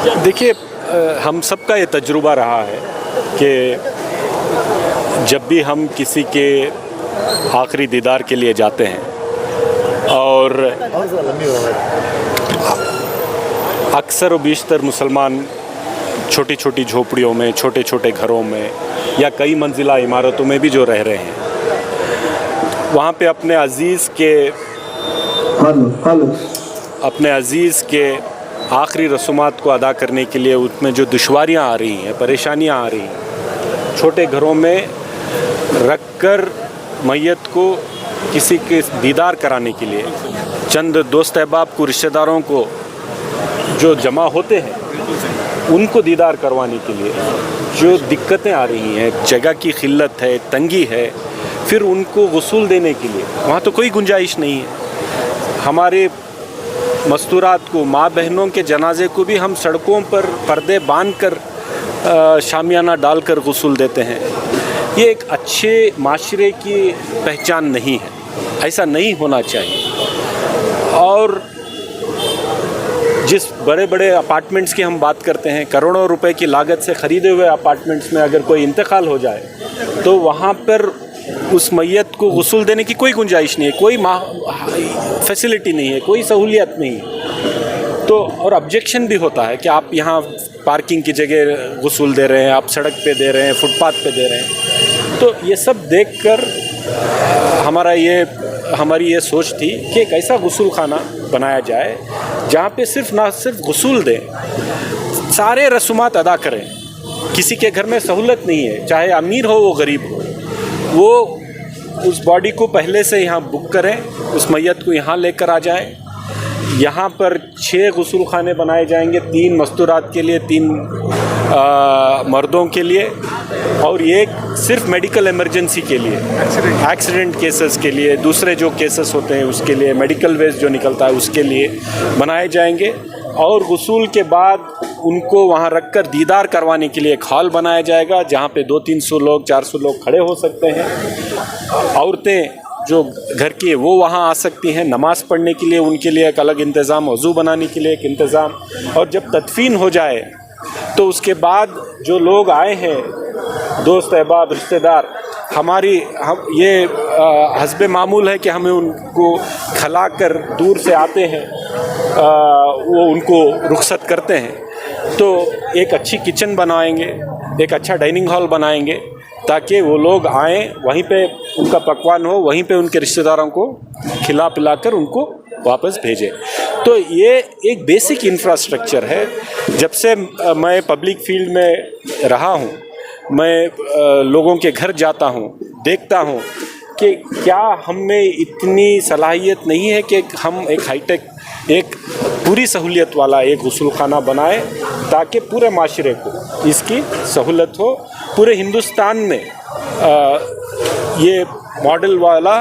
देखिए, हम सबका ये तजुर्बा रहा है कि जब भी हम किसी के आखिरी दीदार के लिए जाते हैं और अक्सर व बेशतर मुसलमान छोटी छोटी झोपड़ियों में, छोटे छोटे घरों में या कई मंजिला इमारतों में भी जो रह रहे हैं, वहाँ पे अपने अजीज़ के आखिरी रसूमात को अदा करने के लिए उसमें जो दुश्वारियाँ आ रही हैं, परेशानियाँ आ रही हैं, छोटे घरों में रख कर मैयत को किसी के दीदार कराने के लिए चंद दोस्त अहबाब को, रिश्तेदारों को जो जमा होते हैं, उनको दीदार करवाने के लिए जो दिक्कतें आ रही हैं, जगह की किल्लत है, तंगी है, फिर उनको गुसूल देने के लिए वहाँ तो कोई गुंजाइश नहीं है। हमारे मस्तूरात को, माँ बहनों के जनाजे को भी हम सड़कों पर पर्दे बांध कर शामियाना डालकर गुसूल देते हैं। ये एक अच्छे माशरे की पहचान नहीं है, ऐसा नहीं होना चाहिए। और जिस बड़े बड़े अपार्टमेंट्स की हम बात करते हैं, करोड़ों रुपए की लागत से ख़रीदे हुए अपार्टमेंट्स में अगर कोई इंतकाल हो जाए तो वहाँ पर उस मैयत को गुस्ल देने की कोई गुंजाइश नहीं है, कोई फैसिलिटी नहीं है, कोई सहूलियत नहीं है। तो और ऑब्जेक्शन भी होता है कि आप यहाँ पार्किंग की जगह गुस्ल दे रहे हैं, आप सड़क पे दे रहे हैं, फुटपाथ पे दे रहे हैं। तो ये सब देखकर हमारी ये सोच थी कि एक ऐसा गुस्ल खाना बनाया जाए जहाँ पे ना सिर्फ गुस्ल दें, सारे रसूमात अदा करें। किसी के घर में सहूलत नहीं है, चाहे अमीर हो वो गरीब हो, वो उस बॉडी को पहले से यहाँ बुक करें, उस मैयत को यहाँ लेकर आ जाए। यहाँ पर 6 गुस्ल खाने बनाए जाएंगे, 3 मस्तूरात के लिए, 3 मर्दों के लिए और एक सिर्फ मेडिकल इमरजेंसी के लिए, एक्सीडेंट केसेस के लिए, दूसरे जो केसेस होते हैं उसके लिए, मेडिकल वेस्ट जो निकलता है उसके लिए बनाए जाएंगे। और गुसूल के बाद उनको वहाँ रखकर दीदार करवाने के लिए एक हॉल बनाया जाएगा जहाँ पे 200-300 लोग, 400 लोग खड़े हो सकते हैं। औरतें जो घर की वो वहाँ आ सकती हैं नमाज़ पढ़ने के लिए, उनके लिए एक अलग इंतज़ाम, वज़ू बनाने के लिए एक इंतज़ाम। और जब तदफीन हो जाए तो उसके बाद जो लोग आए हैं, दोस्त अहबाब, रिश्तेदार, हम ये हस्ब मामूल है कि हमें उनको खला कर दूर से आते हैं, वो उनको रुखसत करते हैं। तो एक अच्छी किचन बनाएंगे, एक अच्छा डाइनिंग हॉल बनाएंगे ताकि वो लोग आएँ, वहीं पे उनका पकवान हो, वहीं पे उनके रिश्तेदारों को खिला पिला कर उनको वापस भेजें। तो ये एक बेसिक इंफ्रास्ट्रक्चर है। जब से मैं पब्लिक फील्ड में रहा हूँ, मैं लोगों के घर जाता हूँ, देखता हूँ कि क्या हम में इतनी सलाहियत नहीं है कि हम एक हाईटेक, एक पूरी सहूलियत वाला एक गुस्ल खाना बनाए ताकि पूरे माशरे को इसकी सहूलत हो। पूरे हिंदुस्तान में ये मॉडल वाला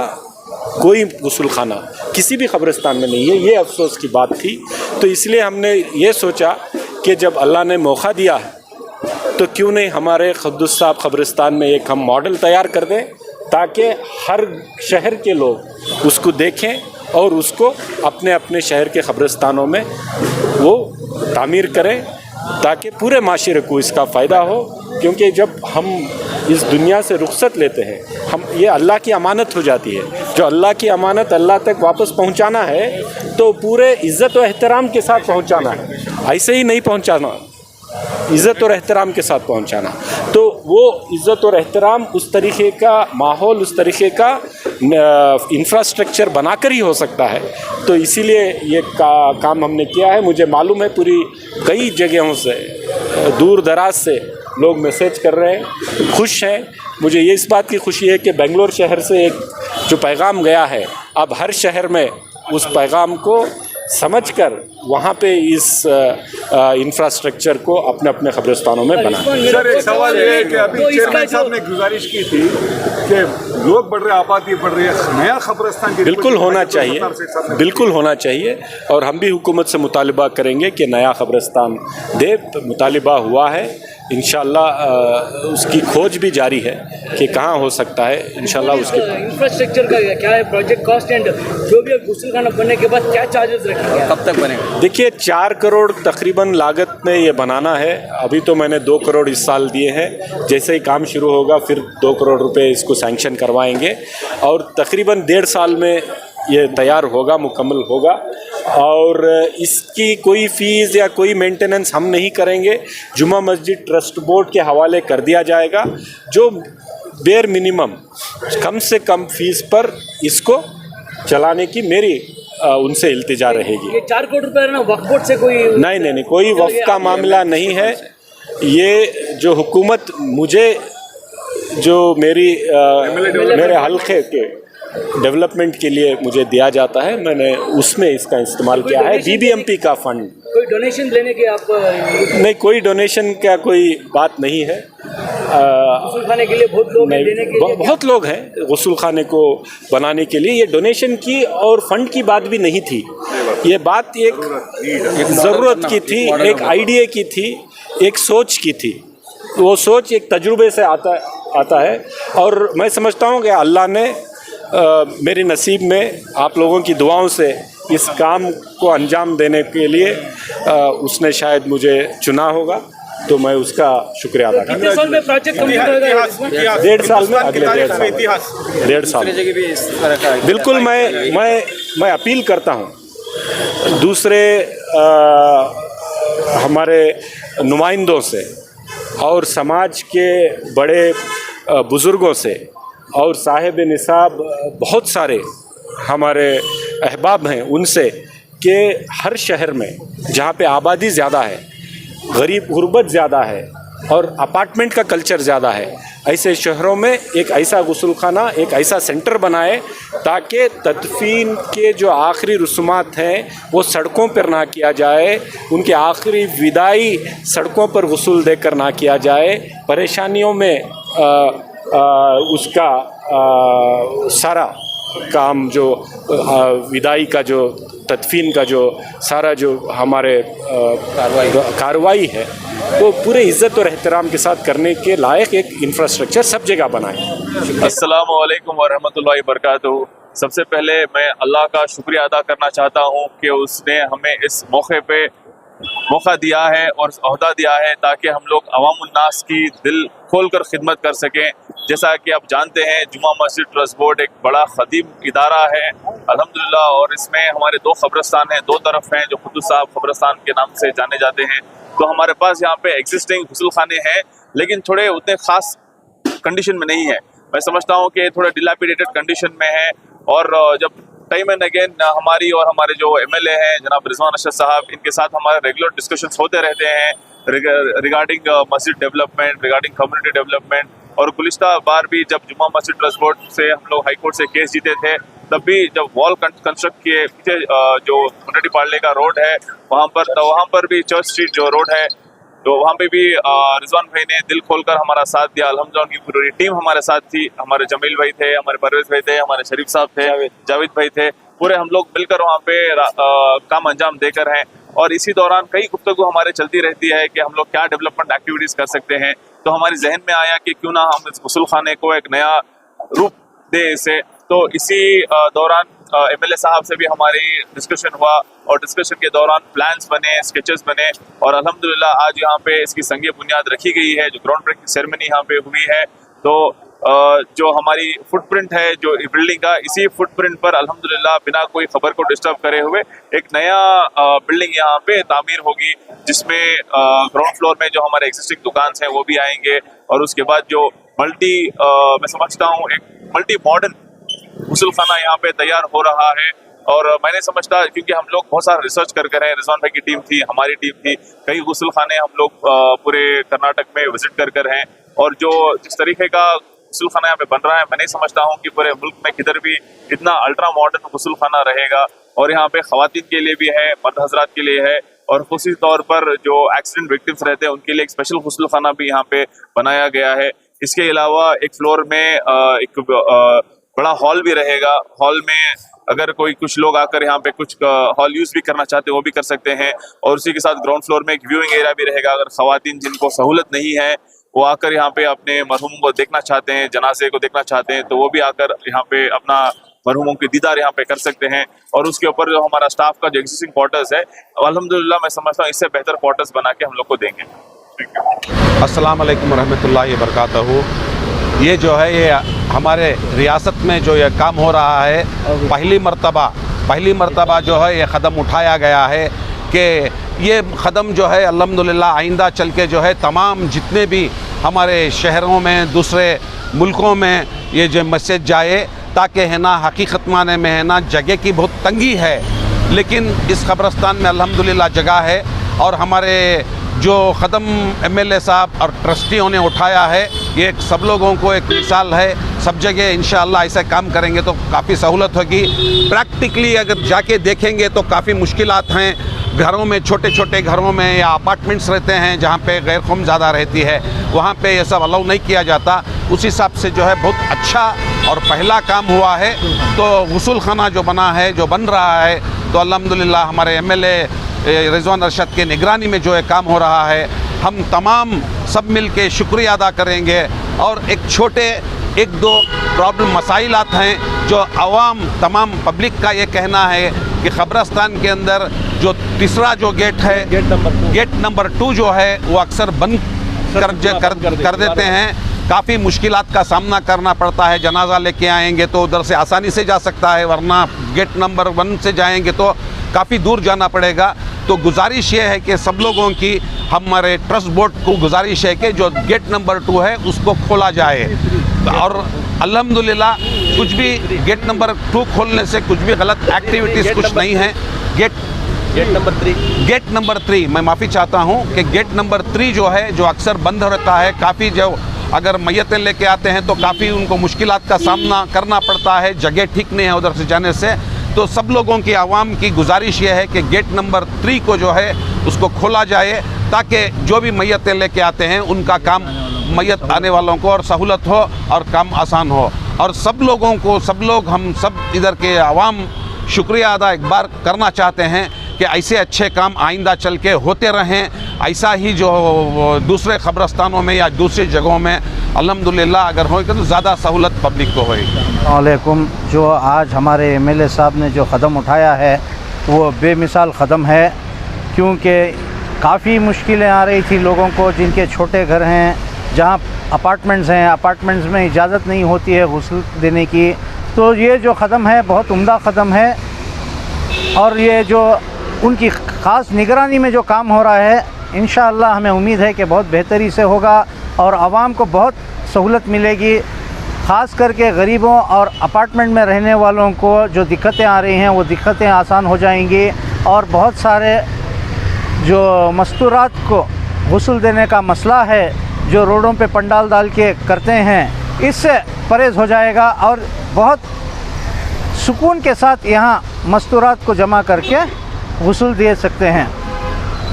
कोई गुस्ल खाना किसी भी कब्रिस्तान में नहीं है। ये अफसोस की बात थी। तो इसलिए हमने ये सोचा कि जब अल्लाह ने मौका दिया है तो क्यों नहीं हमारे क़ुद्दुस साहब कब्रिस्तान में एक हम मॉडल तैयार कर दें ताकि हर शहर के लोग उसको देखें और उसको अपने अपने शहर के कब्रिस्तानों में वो तामीर करें ताकि पूरे माशरे को इसका फ़ायदा हो। क्योंकि जब हम इस दुनिया से रुखसत लेते हैं, हम ये अल्लाह की अमानत हो जाती है। जो अल्लाह की अमानत अल्लाह तक वापस पहुंचाना है तो पूरे इज़्ज़त और एहतराम के साथ पहुंचाना है, ऐसे ही नहीं पहुंचाना, इज़्ज़त और एहतराम के साथ पहुंचाना। तो वो इज़्ज़त और एहतराम उस तरीक़े का माहौल, उस तरीक़े का इंफ्रास्ट्रक्चर बनाकर ही हो सकता है। तो इसीलिए ये काम हमने किया है। मुझे मालूम है पूरी कई जगहों से, दूर दराज से लोग मैसेज कर रहे हैं, खुश हैं। मुझे ये इस बात की खुशी है कि बेंगलोर शहर से एक जो पैगाम गया है, अब हर शहर में उस पैगाम को समझकर वहाँ पे इस इंफ्रास्ट्रक्चर को अपने अपने कब्रिस्तानों में बनाएं। सर, एक सवाल ये है कि अभी चेयरमैन साहब ने गुजारिश की थी कि लोग बढ़ रहे, आबादी बढ़ रही है, नया कब्रिस्तान बिल्कुल होना चाहिए, बिल्कुल होना चाहिए। और हम भी हुकूमत से मुतालिबा करेंगे कि नया कब्रिस्तान दे। मुतालिबा हुआ है इंशाल्लाह उसकी खोज भी जारी है कि कहाँ हो सकता है। इंशाल्लाह उसकी इंफ्रास्ट्रक्चर का क्या है, प्रोजेक्ट कॉस्ट एंड जो भी गुस्ल खाना बनने के बाद क्या चार्जेस रखेंगे, कब तक बनेगा? देखिए 4 करोड़ तकरीबन लागत में ये बनाना है। अभी तो मैंने 2 करोड़ इस साल दिए हैं, जैसे ही काम शुरू होगा फिर 2 करोड़ रुपए इसको सैंक्शन करवाएंगे और तकरीबन 1.5 साल में ये तैयार होगा, मुकम्मल होगा। और इसकी कोई फ़ीस या कोई मेंटेनेंस हम नहीं करेंगे, जुमा मस्जिद ट्रस्ट बोर्ड के हवाले कर दिया जाएगा, जो बेर मिनिमम कम से कम फ़ीस पर इसको चलाने की मेरी उनसे इल्तिजा रहेगी। ये 4 करोड़ रुपए ना वक्फ बोर्ड से कोई नहीं, कोई वक्फ का मामला नहीं है। ये जो हुकूमत मुझे जो मेरे हल्के के डेवलपमेंट के लिए मुझे दिया जाता है, मैंने उसमें इसका इस्तेमाल किया है। बीबीएमपी का फंड। कोई डोनेशन लेने के आप नहीं, कोई डोनेशन का कोई बात नहीं है। गुस्ल खाने के लिए बहुत लोग हैं, देने के लिए बहुत लोग हैं गुस्ल खाने को बनाने के लिए। ये डोनेशन की और फंड की बात भी नहीं थी, ये बात एक ज़रूरत की थी, एक आइडिया की थी, एक सोच की थी। वो सोच एक तजुर्बे से आता है और मैं समझता हूँ कि अल्लाह ने मेरे नसीब में आप लोगों की दुआओं से इस काम को अंजाम देने के लिए उसने शायद मुझे चुना होगा, तो मैं उसका शुक्रिया अदा करता हूँ। कितने साल में प्रोजेक्ट कंप्लीट होगा? 1.5 साल में, अगले 1.5 साल। बिल्कुल, मैं अपील करता हूँ दूसरे हमारे नुमाइंदों से और समाज के बड़े बुज़ुर्गों से और साहिब निसाब बहुत सारे हमारे अहबाब हैं उनसे कि हर शहर में जहाँ पे आबादी ज़्यादा है, गरीब गुर्बत ज़्यादा है और अपार्टमेंट का कल्चर ज़्यादा है, ऐसे शहरों में एक ऐसा गुस्ल खाना, एक ऐसा सेंटर बनाए ताकि तदफीन के जो आखिरी रस्मात हैं वो सड़कों पर ना किया जाए, उनके आखिरी विदाई सड़कों पर गुस्ल देकर ना किया जाए। परेशानियों में उसका सारा काम जो विदाई का जो तदफीन का जो सारा जो हमारे कार्रवाई है वो पूरे इज़्ज़त और एहतराम के साथ करने के लायक एक इंफ्रास्ट्रक्चर सब जगह बनाए। अस्सलामु अलैकुम वरहमतुल्लाहि वबरकातुहू। सबसे पहले मैं अल्लाह का शुक्रिया अदा करना चाहता हूँ कि उसने हमें इस मौके पे मौका दिया है और अहदा दिया है ताकि हम लोग अवामुन्नास की दिल खोल कर खिदमत कर सकें। जैसा कि आप जानते हैं जुमा मस्जिद ट्रस्ट बोर्ड एक बड़ा ख़दीम इदारा है अल्हम्दुलिल्लाह, और इसमें हमारे 2 क़ब्रिस्तान हैं, 2 तरफ हैं जो खुदूस साहब क़ब्रिस्तान के नाम से जाने जाते हैं। तो हमारे पास यहाँ पे एग्जिस्टिंग गुस्ल खाने हैं लेकिन थोड़े उतने ख़ास कंडीशन में नहीं है। मैं समझता हूँ कि थोड़ा डिलैपिडेटेड कंडीशन में है और जब टाइम एंड अगेन हमारी और हमारे जो MLA हैं जनाब रिजवान अरशद साहब, इनके साथ हमारे रेगुलर डिस्कशंस होते रहते हैं रिगार्डिंग मस्जिद डेवलपमेंट, रिगार्डिंग कम्युनिटी डेवलपमेंट। और गुलिस्ता बार भी जब जुमा मस्जिद ट्रस्ट बोर्ड से हम लोग हाई कोर्ट से केस जीते थे, तब भी जब वॉल कंस्ट्रक्ट किए पीछे जो मुंडडी पार्ले का रोड है वहाँ पर भी चर्च स्ट्रीट जो रोड है, तो वहाँ पे भी रिजवान भाई ने दिल खोलकर हमारा साथ दिया। अल्हम्दुलिल्लाह उनकी पूरी टीम हमारे साथ थी, हमारे जमील भाई थे, हमारे परवेज भाई थे, हमारे शरीफ साहब थे, जावेद भाई थे, पूरे हम लोग मिलकर वहाँ पे काम अंजाम देकर हैं। और इसी दौरान कई गुफ्तगू हमारे चलती रहती है कि हम लोग क्या डेवलपमेंट एक्टिविटीज़ कर सकते हैं। तो हमारे जहन में आया कि क्यों ना हम इस गुस्ल खाने को एक नया रूप दे इसे। तो इसी दौरान MLA साहब से भी हमारी डिस्कशन हुआ और डिस्कशन के दौरान प्लान्स बने, स्केचेस बने और अल्हम्दुलिल्लाह आज यहाँ पे इसकी संगे बुनियाद रखी गई है, जो ग्राउंड ब्रेकिंग सेरेमनी यहाँ पे हुई है। तो जो हमारी फुटप्रिंट है जो बिल्डिंग का, इसी फुटप्रिंट पर अल्हम्दुलिल्लाह बिना कोई खबर को डिस्टर्ब करे हुए एक नया बिल्डिंग यहाँ पे तामीर होगी, जिसमें ग्राउंड फ्लोर में जो हमारे एग्जिस्टिंग दुकान हैं वो भी आएंगे और उसके बाद जो मैं समझता हूँ एक मल्टी मॉडर्न गुस्ल खाना यहाँ पे तैयार हो रहा है। और मैंने समझता, क्योंकि हम लोग बहुत सारा रिसर्च कर रहे हैं, रिजवान भाई की टीम थी, हमारी टीम थी, कई गुस्ल खाने हम लोग पूरे कर्नाटक में विजिट कर हैं और जो जिस तरीके का गुस्ल खाना यहाँ पे बन रहा है, मैं नहीं समझता हूँ कि पूरे मुल्क में किधर भी इतना अल्ट्रा मॉडर्न गुस्ल खाना रहेगा। और यहाँ पे ख़वातीन के लिए भी है, मर्द हजरात के लिए है और खुशी तौर पर जो एक्सीडेंट विक्टिम्स रहते हैं उनके लिए एक स्पेशल गुस्ल खाना भी यहाँ पे बनाया गया है। इसके अलावा एक फ्लोर में एक बड़ा हॉल भी रहेगा। हॉल में अगर कोई कुछ लोग आकर यहाँ पे कुछ हॉल यूज़ भी करना चाहते हैं वो भी कर सकते हैं। और उसी के साथ ग्राउंड फ्लोर में एक व्यूइंग एरिया भी रहेगा। अगर ख़वातीन जिनको सहूलत नहीं है वो आकर यहाँ पे अपने मरहूमों को देखना चाहते हैं, जनाजे को देखना चाहते हैं, तो वो भी आकर यहाँ पे अपना मरहूमों की दीदार यहाँ पे कर सकते हैं। और उसके ऊपर जो हमारा स्टाफ का जो एग्जिस्टिंग क्वार्टर्स है, अल्हम्दुलिल्लाह मैं समझता हूँ इससे बेहतर क्वार्टर्स बना के हम लोग को देंगे। अस्सलाम वालेकुम रहमतुल्लाहि वबरकातुहू। ये जो है ये हमारे रियासत में जो ये काम हो रहा है, पहली मर्तबा जो है ये क़दम उठाया गया है कि ये क़दम जो है अल्हम्दुलिल्लाह आइंदा चल के जो है तमाम जितने भी हमारे शहरों में, दूसरे मुल्कों में ये जो मस्जिद जाए, ताकि है ना हकीकत माने में है ना जगह की बहुत तंगी है, लेकिन इस कब्रस्तान में अल्हम्दुलिल्लाह जगह है। और हमारे जो क़दम एमएलए साहब और ट्रस्टियों ने उठाया है, ये सब लोगों को एक मिसाल है। सब जगह इंशाअल्लाह ऐसा काम करेंगे तो काफ़ी सहूलत होगी। प्रैक्टिकली अगर जाके देखेंगे तो काफ़ी मुश्किलात हैं। घरों में, छोटे छोटे घरों में या अपार्टमेंट्स रहते हैं जहाँ पे गैर कौम ज़्यादा रहती है, वहाँ पे ये सब अलाउ नहीं किया जाता। उस हिसाब से जो है बहुत अच्छा और पहला काम हुआ है। तो गुस्ल खाना जो बना है, जो बन रहा है, तो अल्हम्दुलिल्लाह हमारे एमएलए रिजवान अरशद के निगरानी में जो है काम हो रहा है। हम तमाम सब मिल के शुक्रिया अदा करेंगे। और एक दो प्रॉब्लम मसाइल आते हैं जो आवाम तमाम पब्लिक का ये कहना है कि कब्रस्तान के अंदर जो तीसरा जो गेट है, गेट नंबर 2 जो है वो अक्सर बंद कर देते हैं। काफ़ी मुश्किलात का सामना करना पड़ता है। जनाजा लेके आएंगे तो उधर से आसानी से जा सकता है, वरना गेट नंबर 1 से जाएंगे तो काफ़ी दूर जाना पड़ेगा। तो गुजारिश ये है कि सब लोगों की, हमारे ट्रस्ट बोर्ड को गुजारिश है कि जो गेट नंबर 2 है उसको खोला जाए। और अल्हम्दुलिल्लाह कुछ भी गेट नंबर 2 खोलने से कुछ भी गलत एक्टिविटीज़ कुछ नहीं है। गेट नंबर 3 मैं माफ़ी चाहता हूँ कि गेट नंबर 3 जो है, जो अक्सर बंद रहता है, काफ़ी जो अगर मैयतें लेके आते हैं तो काफ़ी उनको मुश्किलात का सामना करना पड़ता है, जगह ठीक नहीं है उधर से जाने से। तो सब लोगों की, आवाम की गुजारिश ये है कि गेट नंबर 3 को जो है उसको खोला जाए, ताकि जो भी मैयतें लेके आते हैं उनका काम, मैयत आने वालों को और सहूलत हो और काम आसान हो। और सब लोगों को, हम सब इधर के आवाम शुक्रिया अदा एक बार करना चाहते हैं कि ऐसे अच्छे काम आइंदा चल के होते रहें। ऐसा ही जो दूसरे कब्रस्तानों में या दूसरी जगहों में अल्हम्दुलिल्लाह अगर होगा तो ज़्यादा सहूलत पब्लिक को होगी। वालेकुम। जो आज हमारे एमएलए साहब ने जो क़दम उठाया है वो बेमिसाल क़दम है, क्योंकि काफ़ी मुश्किलें आ रही थी लोगों को जिनके छोटे घर हैं, जहाँ अपार्टमेंट्स हैं, अपार्टमेंट्स में इजाज़त नहीं होती है गुस्ल देने की। तो ये जो क़दम है बहुत उम्दा क़दम है। और ये जो उनकी ख़ास निगरानी में जो काम हो रहा है, इंशाअल्लाह हमें उम्मीद है कि बहुत बेहतरी से होगा और आवाम को बहुत सहूलत मिलेगी। ख़ास करके गरीबों और अपार्टमेंट में रहने वालों को जो दिक्कतें आ रही हैं वो दिक्कतें आसान हो जाएंगी। और बहुत सारे जो मस्तूरात को गुस्ल देने का मसला है, जो रोडों पे पंडाल डाल के करते हैं, इससे परहेज़ हो जाएगा और बहुत सुकून के साथ यहाँ मस्तूरात को जमा करके गुस्ल दे सकते हैं।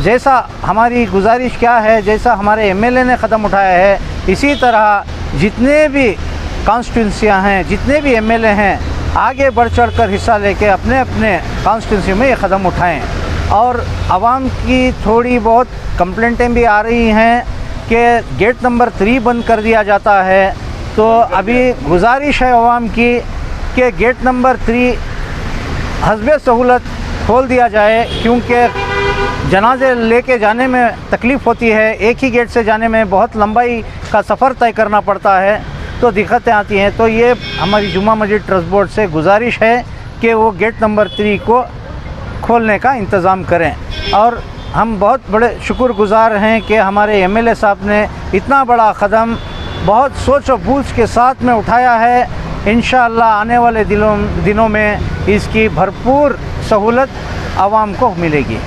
जैसा हमारी गुजारिश क्या है, जैसा हमारे एमएलए ने क़दम उठाया है, इसी तरह जितने भी कॉन्स्टिट्यूंसियाँ हैं, जितने भी एमएलए हैं, आगे बढ़ चढ़ कर हिस्सा लेके अपने अपने कॉन्स्टिट्यूंसी में ये क़दम उठाएं। और आवाम की थोड़ी बहुत कंप्लेंटें भी आ रही हैं कि गेट नंबर 3 बंद कर दिया जाता है। तो अभी गुजारिश है आवाम की कि गेट नंबर 3 हस्बे सहूलत खोल दिया जाए, क्योंकि जनाजे लेके जाने में तकलीफ़ होती है। एक ही गेट से जाने में बहुत लंबाई का सफ़र तय करना पड़ता है, तो दिक्कतें आती हैं। तो ये हमारी जुम्मा मस्जिद ट्रस्ट बोर्ड से गुजारिश है कि वो गेट नंबर 3 को खोलने का इंतज़ाम करें। और हम बहुत बड़े शुक्रगुज़ार हैं कि हमारे एमएलए साहब ने इतना बड़ा क़दम बहुत सोच और बूझ के साथ में उठाया है। इंशाअल्लाह आने वाले दिनों में इसकी भरपूर सहूलत आवाम को मिलेगी।